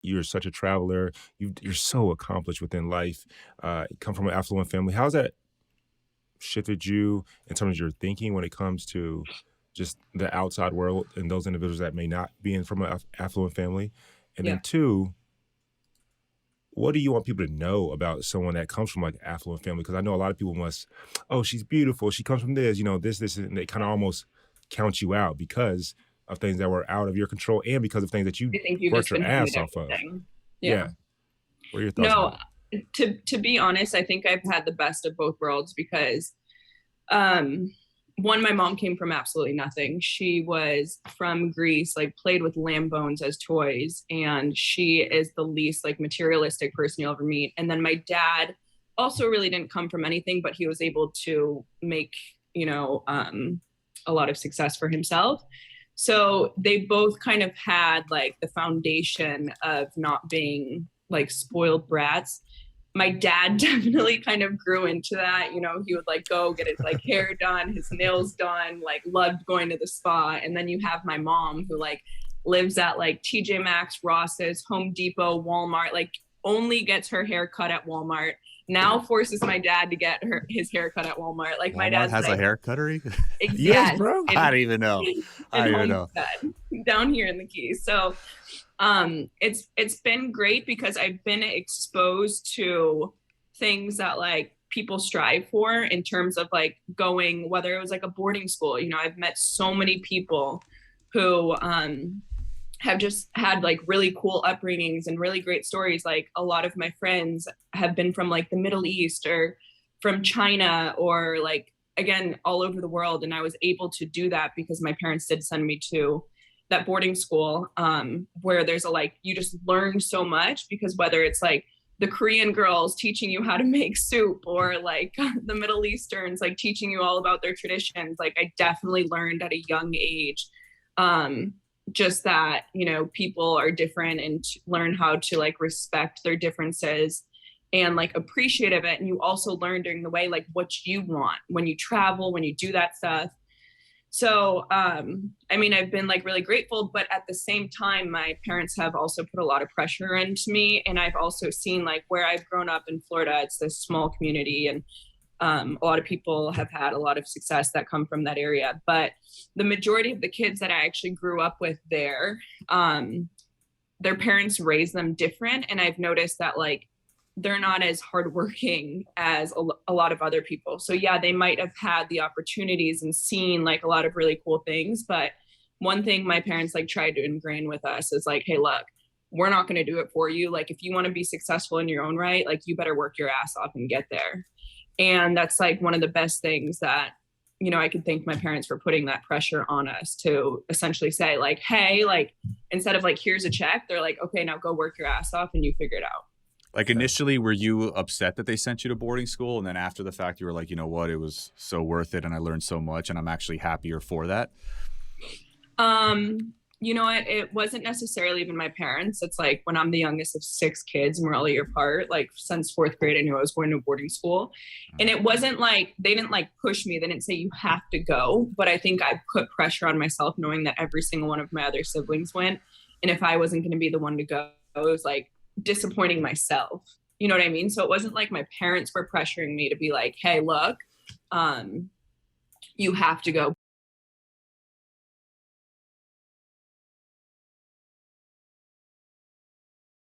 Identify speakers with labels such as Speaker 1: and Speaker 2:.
Speaker 1: you're such a traveler. You're so accomplished within life. You come from an affluent family. How's that shifted you in terms of your thinking when it comes to just the outside world and those individuals that may not be in from an affluent family? And then
Speaker 2: Yeah.
Speaker 1: two, what do you want people to know about someone that comes from like affluent family? Because I know a lot of people must, oh, she's beautiful. She comes from this, this, and they kind of almost count you out because of things that were out of your control and because of things that you
Speaker 2: I think you've
Speaker 1: worked
Speaker 2: just
Speaker 1: your
Speaker 2: been handed
Speaker 1: ass off of.
Speaker 2: everything. Yeah.
Speaker 1: Yeah. What are your thoughts on
Speaker 2: No,
Speaker 1: that?
Speaker 2: to be honest, I think I've had the best of both worlds because um one, my mom came from absolutely nothing. She was from Greece, like played with lamb bones as toys, and she is the least like materialistic person you'll ever meet. And then my dad also really didn't come from anything, but he was able to make, you know, a lot of success for himself. So they both kind of had like the foundation of not being like spoiled brats. My dad definitely kind of grew into that. You know, he would like go get his like hair done, his nails done, like loved going to the spa. And then you have my mom who like lives at like TJ Maxx, Ross's, Home Depot, Walmart, like only gets her hair cut at Walmart. Now forces my dad to get his hair cut at Walmart. Like my
Speaker 3: Walmart
Speaker 2: dad's
Speaker 3: has a
Speaker 2: like,
Speaker 3: hair cuttery?
Speaker 1: Yes,
Speaker 2: yes,
Speaker 1: bro.
Speaker 3: I don't even know. I
Speaker 2: in
Speaker 3: don't even know.
Speaker 2: Homestead down here in the Keys. So it's been great because I've been exposed to things that like people strive for in terms of like going, whether it was like a boarding school. You know, I've met so many people who have just had like really cool upbringings and really great stories. Like a lot of my friends have been from like the Middle East or from China or like again all over the world, and I was able to do that because my parents did send me to that boarding school, where there's a like you just learn so much, because whether it's like the Korean girls teaching you how to make soup or like the Middle Easterns like teaching you all about their traditions, like I definitely learned at a young age, just that, you know, people are different and learn how to like respect their differences and like appreciate of it. And you also learn during the way like what you want when you travel, when you do that stuff. So I mean, I've been like really grateful, but at the same time my parents have also put a lot of pressure into me, and I've also seen like where I've grown up in Florida, it's this small community, and a lot of people have had a lot of success that come from that area. But the majority of the kids that I actually grew up with there, their parents raised them different. And I've noticed that like they're not as hardworking as a lot of other people. So yeah, they might have had the opportunities and seen like a lot of really cool things. But one thing my parents like tried to ingrain with us is like, hey, look, we're not going to do it for you. Like if you want to be successful in your own right, like you better work your ass off and get there. And that's like one of the best things that, you know, I could thank my parents for putting that pressure on us to essentially say like, hey, like instead of like, here's a check, they're like, okay, now go work your ass off and you figure it out.
Speaker 3: Like initially, were you upset that they sent you to boarding school? And then after the fact, you were like, you know what, it was so worth it and I learned so much and I'm actually happier for that?
Speaker 2: You know what? It wasn't necessarily even my parents. It's like when I'm the youngest of six kids and we're all a year apart, like since fourth grade, I knew I was going to boarding school. And it wasn't like they didn't like push me. They didn't say you have to go. But I think I put pressure on myself knowing that every single one of my other siblings went. And if I wasn't going to be the one to go, it was like disappointing myself. You know what I mean? So it wasn't like my parents were pressuring me to be like, hey, look, you have to go